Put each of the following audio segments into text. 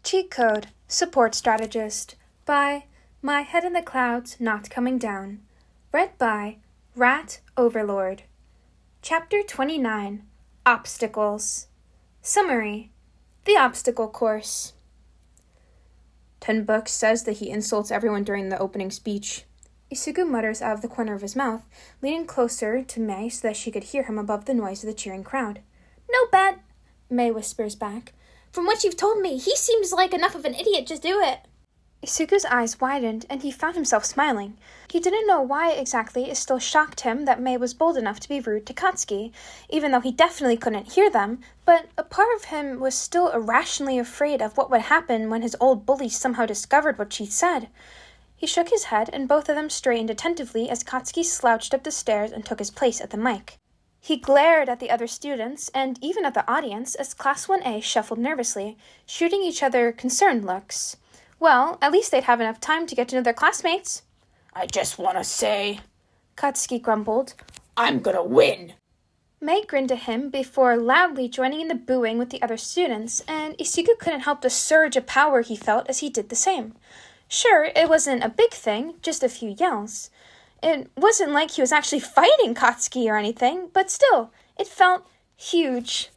Cheat Code, Support Strategist by myheadinthecoudsnotcomingdown. Read by Rat Overlord. Chapter 29, Obstacles. Summary: The Obstacle Course. 10 Bucks says that he insults everyone during the opening speech. Isugu mutters out of the corner of his mouth, leaning closer to May so that she could hear him above the noise of the cheering crowd. "No bet," May whispers back. "From what you've told me, he seems like enough of an idiot to do it." Isugu's eyes widened, and he found himself smiling. He didn't know why exactly it still shocked him that May was bold enough to be rude to Katsuki, even though he definitely couldn't hear them, but a part of him was still irrationally afraid of what would happen when his old bully somehow discovered what she said. He shook his head, and both of them straightened attentively as Katsuki slouched up the stairs and took his place at the mic. He glared at the other students, and even at the audience, as Class 1A shuffled nervously, shooting each other concerned looks. Well, at least they'd have enough time to get to know their classmates. "I just want to say," Katsuki grumbled, "I'm gonna win." May grinned at him before loudly joining in the booing with the other students, and Isugu couldn't help the surge of power he felt as he did the same. Sure, it wasn't a big thing, just a few yells. It wasn't like he was actually fighting Katsuki or anything, but still, it felt huge.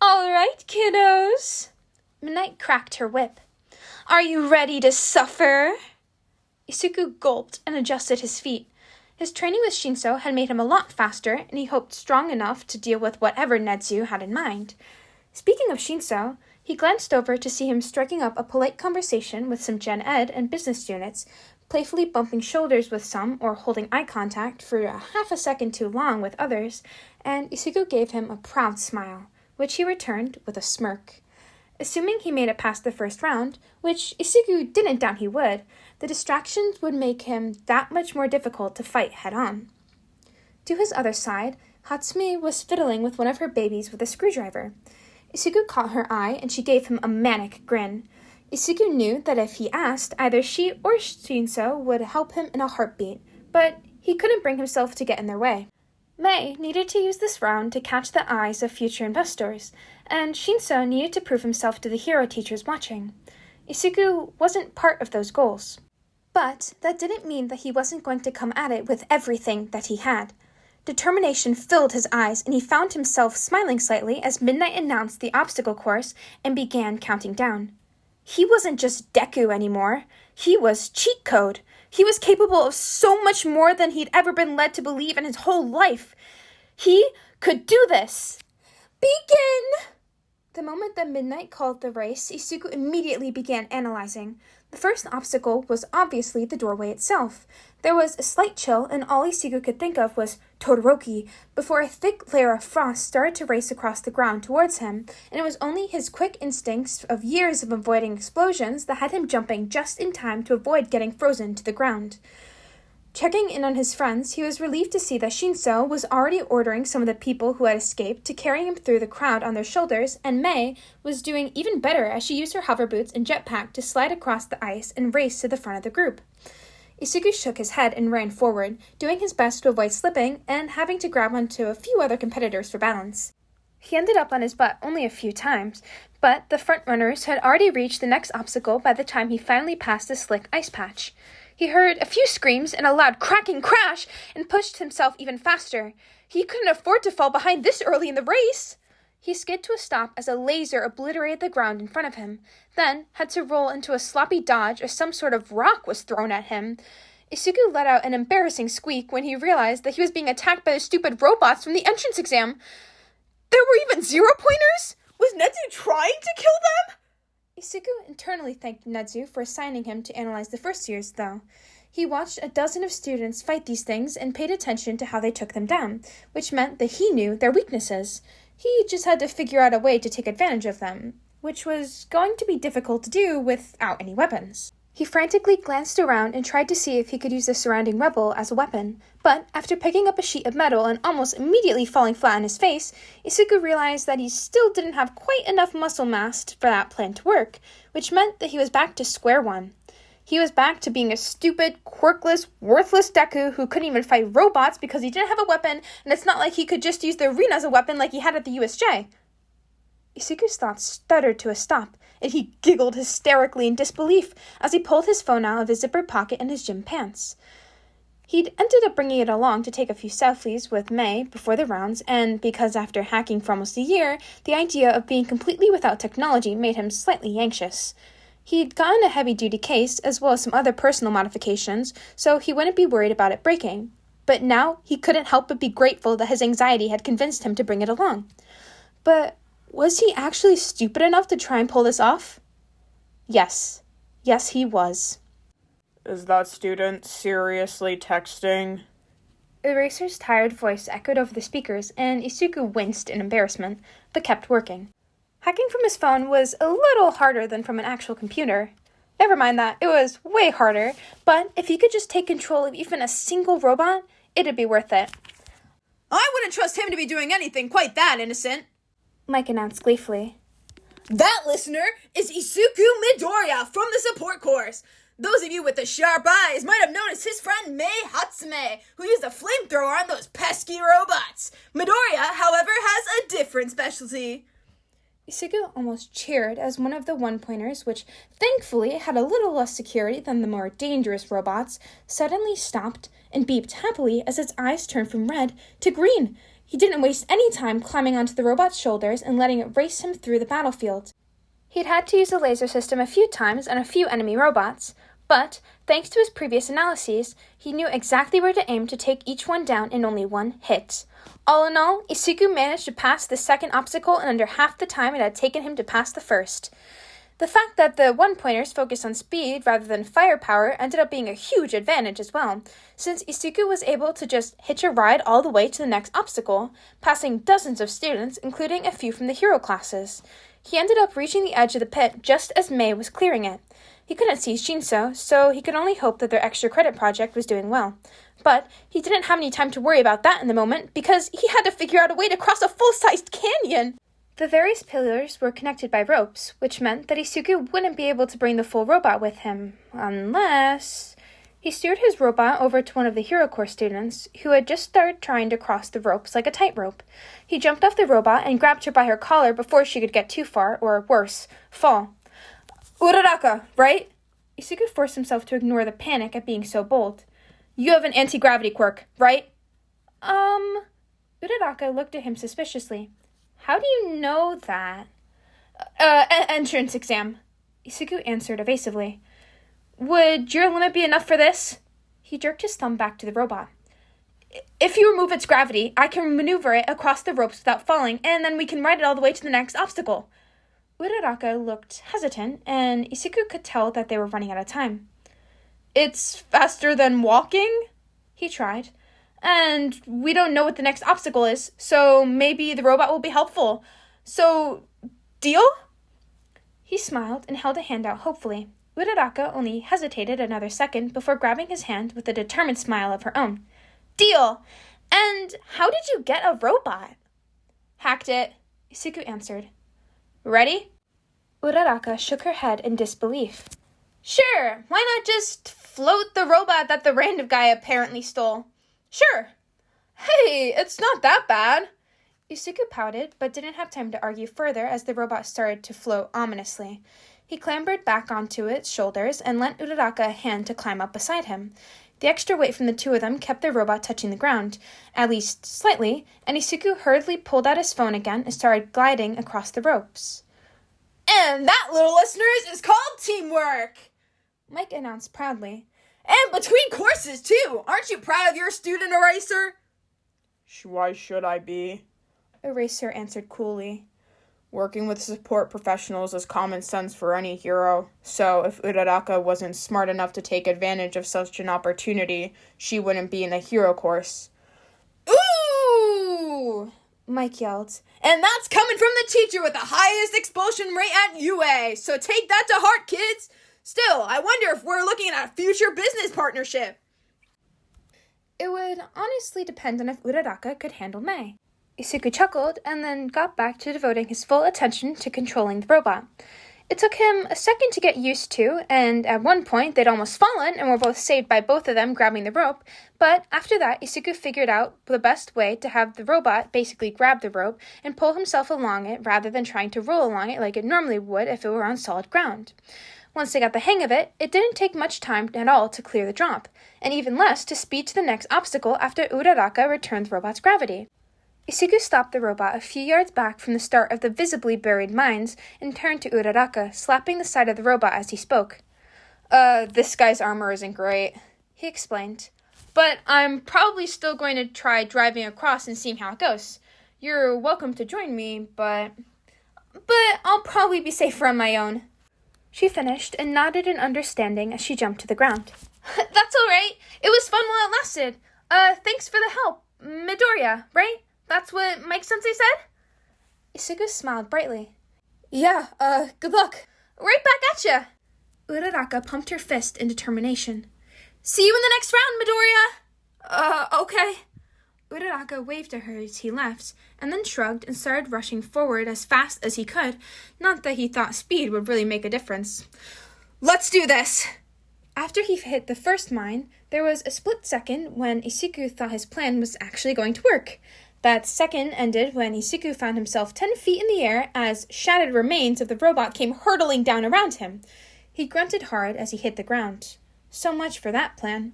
"All right, kiddos." Midnight cracked her whip. "Are you ready to suffer?" Isugu gulped and adjusted his feet. His training with Shinso had made him a lot faster, and he hoped strong enough to deal with whatever Netsu had in mind. Speaking of Shinso, he glanced over to see him striking up a polite conversation with some Gen Ed and business units, playfully bumping shoulders with some or holding eye contact for a half a second too long with others, and Isugu gave him a proud smile, which he returned with a smirk. Assuming he made it past the first round, which Isugu didn't doubt he would, the distractions would make him that much more difficult to fight head-on. To his other side, Hatsumi was fiddling with one of her babies with a screwdriver. Isugu caught her eye, and she gave him a manic grin. Isugu knew that if he asked, either she or Shinso would help him in a heartbeat, but he couldn't bring himself to get in their way. May needed to use this round to catch the eyes of future investors, and Shinso needed to prove himself to the hero teachers watching. Isugu wasn't part of those goals. But that didn't mean that he wasn't going to come at it with everything that he had. Determination filled his eyes, and he found himself smiling slightly as Midnight announced the obstacle course and began counting down. He wasn't just Deku anymore. He was cheat code. He was capable of so much more than he'd ever been led to believe in his whole life. He could do this. Begin! The moment that Midnight called the race, Isugu immediately began analyzing. The first obstacle was obviously the doorway itself. There was a slight chill, and all Isugu could think of was Todoroki, before a thick layer of frost started to race across the ground towards him, and it was only his quick instincts of years of avoiding explosions that had him jumping just in time to avoid getting frozen to the ground. Checking in on his friends, he was relieved to see that Shinso was already ordering some of the people who had escaped to carry him through the crowd on their shoulders, and May was doing even better as she used her hover boots and jetpack to slide across the ice and race to the front of the group. Isugu shook his head and ran forward, doing his best to avoid slipping and having to grab onto a few other competitors for balance. He ended up on his butt only a few times, but the front-runners had already reached the next obstacle by the time he finally passed the slick ice patch. He heard a few screams and a loud cracking crash and pushed himself even faster. He couldn't afford to fall behind this early in the race. He skid to a stop as a laser obliterated the ground in front of him, then had to roll into a sloppy dodge as some sort of rock was thrown at him. Isugu let out an embarrassing squeak when he realized that he was being attacked by the stupid robots from the entrance exam. There were even zero-pointers? Was Netsu trying to kill them? Isugu internally thanked Netsu for assigning him to analyze the first years, though. He watched a dozen of students fight these things and paid attention to how they took them down, which meant that he knew their weaknesses. He just had to figure out a way to take advantage of them, which was going to be difficult to do without any weapons. He frantically glanced around and tried to see if he could use the surrounding rubble as a weapon, but after picking up a sheet of metal and almost immediately falling flat on his face, Isugu realized that he still didn't have quite enough muscle mass for that plan to work, which meant that he was back to square one. He was back to being a stupid, quirkless, worthless Deku who couldn't even fight robots because he didn't have a weapon, and it's not like he could just use the arena as a weapon like he had at the USJ. Isugu's thoughts stuttered to a stop, and he giggled hysterically in disbelief as he pulled his phone out of his zipper pocket in his gym pants. He'd ended up bringing it along to take a few selfies with May before the rounds, and because after hacking for almost a year, the idea of being completely without technology made him slightly anxious. He'd gotten a heavy-duty case, as well as some other personal modifications, so he wouldn't be worried about it breaking. But now he couldn't help but be grateful that his anxiety had convinced him to bring it along. But was he actually stupid enough to try and pull this off? Yes. Yes, he was. Is that student seriously texting? Eraser's tired voice echoed over the speakers, and Isuku winced in embarrassment, but kept working. Hacking from his phone was a little harder than from an actual computer. Never mind that, it was way harder, but if he could just take control of even a single robot, it'd be worth it. I wouldn't trust him to be doing anything quite that innocent, Mike announced gleefully. That listener is Isuku Midoriya from the support course. Those of you with the sharp eyes might have noticed his friend Mei Hatsume, who used a flamethrower on those pesky robots. Midoriya, however, has a different specialty. Isuku almost cheered as one of the one-pointers, which thankfully had a little less security than the more dangerous robots, suddenly stopped and beeped happily as its eyes turned from red to green. He didn't waste any time climbing onto the robot's shoulders and letting it race him through the battlefield. He'd had to use the laser system a few times on a few enemy robots, but thanks to his previous analyses, he knew exactly where to aim to take each one down in only one hit. All in all, Isuku managed to pass the second obstacle in under half the time it had taken him to pass the first. The fact that the one-pointers focused on speed rather than firepower ended up being a huge advantage as well, since Isuku was able to just hitch a ride all the way to the next obstacle, passing dozens of students, including a few from the hero classes. He ended up reaching the edge of the pit just as Mei was clearing it. He couldn't see Shinso, so he could only hope that their extra credit project was doing well. But he didn't have any time to worry about that in the moment, because he had to figure out a way to cross a full-sized canyon. The various pillars were connected by ropes, which meant that Isuku wouldn't be able to bring the full robot with him, unless... He steered his robot over to one of the Hero Corps students, who had just started trying to cross the ropes like a tightrope. He jumped off the robot and grabbed her by her collar before she could get too far, or worse, fall. Uraraka, right? Isuku forced himself to ignore the panic at being so bold. You have an anti-gravity quirk, right? Uraraka looked at him suspiciously. How do you know that? Entrance exam. Isuku answered evasively. Would your limit be enough for this? He jerked his thumb back to the robot. If you remove its gravity, I can maneuver it across the ropes without falling, and then we can ride it all the way to the next obstacle. Uraraka looked hesitant, and Isuku could tell that they were running out of time. It's faster than walking? He tried. And we don't know what the next obstacle is, so maybe the robot will be helpful. So, deal? He smiled and held a hand out hopefully. Uraraka only hesitated another second before grabbing his hand with a determined smile of her own. Deal! And how did you get a robot? Hacked it, Isuku answered. Ready? Uraraka shook her head in disbelief. Sure, why not just float the robot that the random guy apparently stole? Sure. Hey, it's not that bad. Isuku pouted, but didn't have time to argue further as the robot started to float ominously. He clambered back onto its shoulders and lent Uraraka a hand to climb up beside him. The extra weight from the two of them kept the robot touching the ground, at least slightly, and Isuku hurriedly pulled out his phone again and started gliding across the ropes. And that, little listeners, is called teamwork, Mike announced proudly. And between courses, too. Aren't you proud of your student, Eraser? Why should I be? Eraser answered coolly. Working with support professionals is common sense for any hero, so if Uraraka wasn't smart enough to take advantage of such an opportunity, she wouldn't be in the hero course. Ooh! Mike yelled. And that's coming from the teacher with the highest expulsion rate at UA, so take that to heart, kids! Still, I wonder if we're looking at a future business partnership. It would honestly depend on if Uraraka could handle Mei. Isuku chuckled and then got back to devoting his full attention to controlling the robot. It took him a second to get used to, and at one point they'd almost fallen and were both saved by both of them grabbing the rope, but after that Isuku figured out the best way to have the robot basically grab the rope and pull himself along it rather than trying to roll along it like it normally would if it were on solid ground. Once they got the hang of it, it didn't take much time at all to clear the drop, and even less to speed to the next obstacle after Uraraka returned the robot's gravity. Isuku stopped the robot a few yards back from the start of the visibly buried mines and turned to Uraraka, slapping the side of the robot as he spoke. This guy's armor isn't great, he explained. But I'm probably still going to try driving across and seeing how it goes. You're welcome to join me, but I'll probably be safer on my own. She finished and nodded in understanding as she jumped to the ground. That's all right. It was fun while it lasted. Thanks for the help. Midoriya, right? That's what Mike Sensei said? Isuku smiled brightly. Yeah, good luck. Right back at ya! Uraraka pumped her fist in determination. See you in the next round, Midoriya! Okay. Uraraka waved to her as he left, and then shrugged and started rushing forward as fast as he could, not that he thought speed would really make a difference. Let's do this! After he hit the first mine, there was a split second when Isuku thought his plan was actually going to work. That second ended when Isuku found himself 10 feet in the air as shattered remains of the robot came hurtling down around him. He grunted hard as he hit the ground. So much for that plan.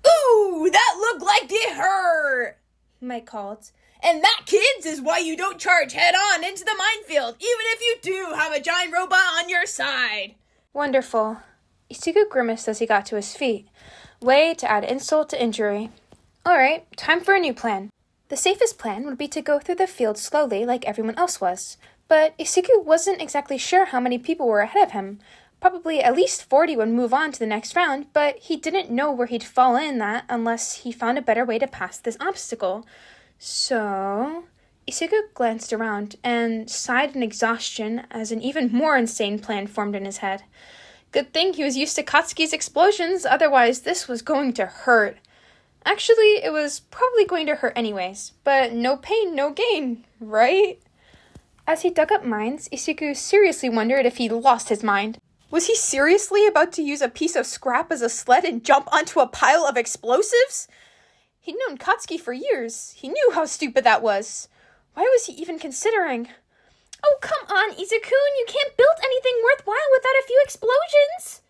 Ooh, that looked like it hurt! Mike called. And that, kids, is why you don't charge head-on into the minefield, even if you do have a giant robot on your side. Wonderful. Isuku grimaced as he got to his feet. Way to add insult to injury. All right, time for a new plan. The safest plan would be to go through the field slowly like everyone else was, but Isuku wasn't exactly sure how many people were ahead of him. Probably at least 40 would move on to the next round, but he didn't know where he'd fall in that unless he found a better way to pass this obstacle. So Isuku glanced around and sighed in exhaustion as an even more insane plan formed in his head. Good thing he was used to Katsuki's explosions, otherwise this was going to hurt. Actually, it was probably going to hurt anyways, but no pain, no gain, right? As he dug up mines, Isuku seriously wondered if he'd lost his mind. Was he seriously about to use a piece of scrap as a sled and jump onto a pile of explosives? He'd known Katsuki for years. He knew how stupid that was. Why was he even considering? Oh, come on, Izuku-kun, you can't build anything worthwhile without a few explosions!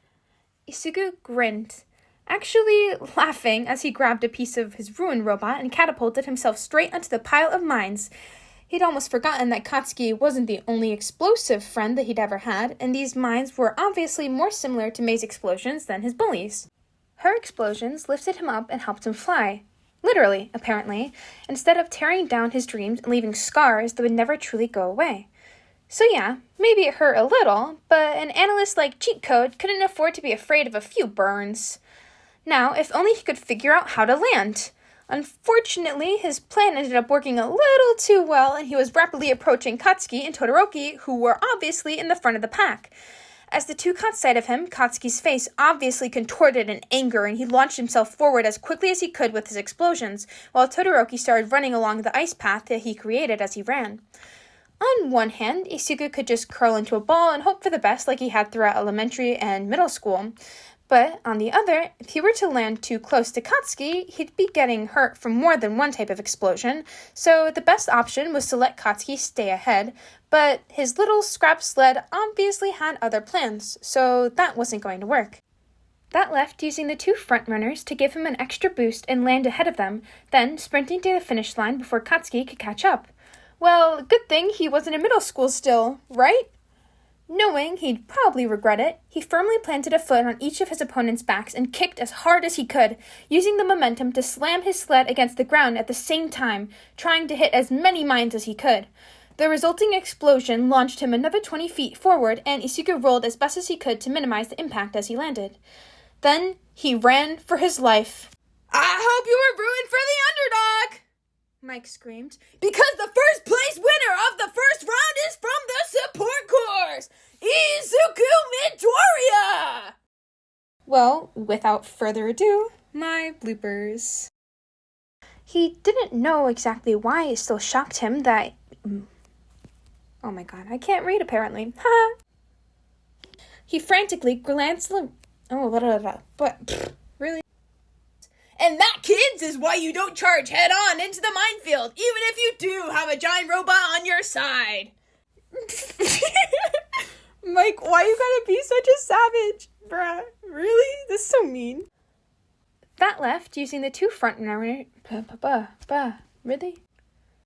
Isuku grinned, actually laughing as he grabbed a piece of his ruined robot and catapulted himself straight onto the pile of mines. He'd almost forgotten that Katsuki wasn't the only explosive friend that he'd ever had, and these mines were obviously more similar to Mei's explosions than his bullies. Her explosions lifted him up and helped him fly. Literally, apparently, instead of tearing down his dreams and leaving scars that would never truly go away. So yeah, maybe it hurt a little, but an analyst like Cheat Code couldn't afford to be afraid of a few burns. Now, if only he could figure out how to land. Unfortunately, his plan ended up working a little too well, and he was rapidly approaching Katsuki and Todoroki, who were obviously in the front of the pack. As the two caught sight of him, Katsuki's face obviously contorted in anger, and he launched himself forward as quickly as he could with his explosions, while Todoroki started running along the ice path that he created as he ran. On one hand, Isuku could just curl into a ball and hope for the best like he had throughout elementary and middle school. But on the other, if he were to land too close to Katsuki, he'd be getting hurt from more than one type of explosion, so the best option was to let Katsuki stay ahead, but his little scrap sled obviously had other plans, so that wasn't going to work. That left using the two front runners to give him an extra boost and land ahead of them, then sprinting to the finish line before Katsuki could catch up. Well, good thing he wasn't in middle school still, right? Knowing he'd probably regret it, he firmly planted a foot on each of his opponent's backs and kicked as hard as he could, using the momentum to slam his sled against the ground at the same time, trying to hit as many mines as he could. The resulting explosion launched him another 20 feet forward, and Isuku rolled as best as he could to minimize the impact as he landed. Then he ran for his life. I hope you were rooting for the underdog! Mike screamed. Because the first place winner of the first round is from the support course, Izuku Midoriya! Well, without further ado, my bloopers. He didn't know exactly why it still shocked him that... Oh my god, I can't read apparently. Ha! He frantically glanced but really? And that, kids, is why you don't charge head-on into the minefield, even if you do have a giant robot on your side. Mike, why you gotta be such a savage? Bruh, really? This is so mean. That left using the two front runners. Really?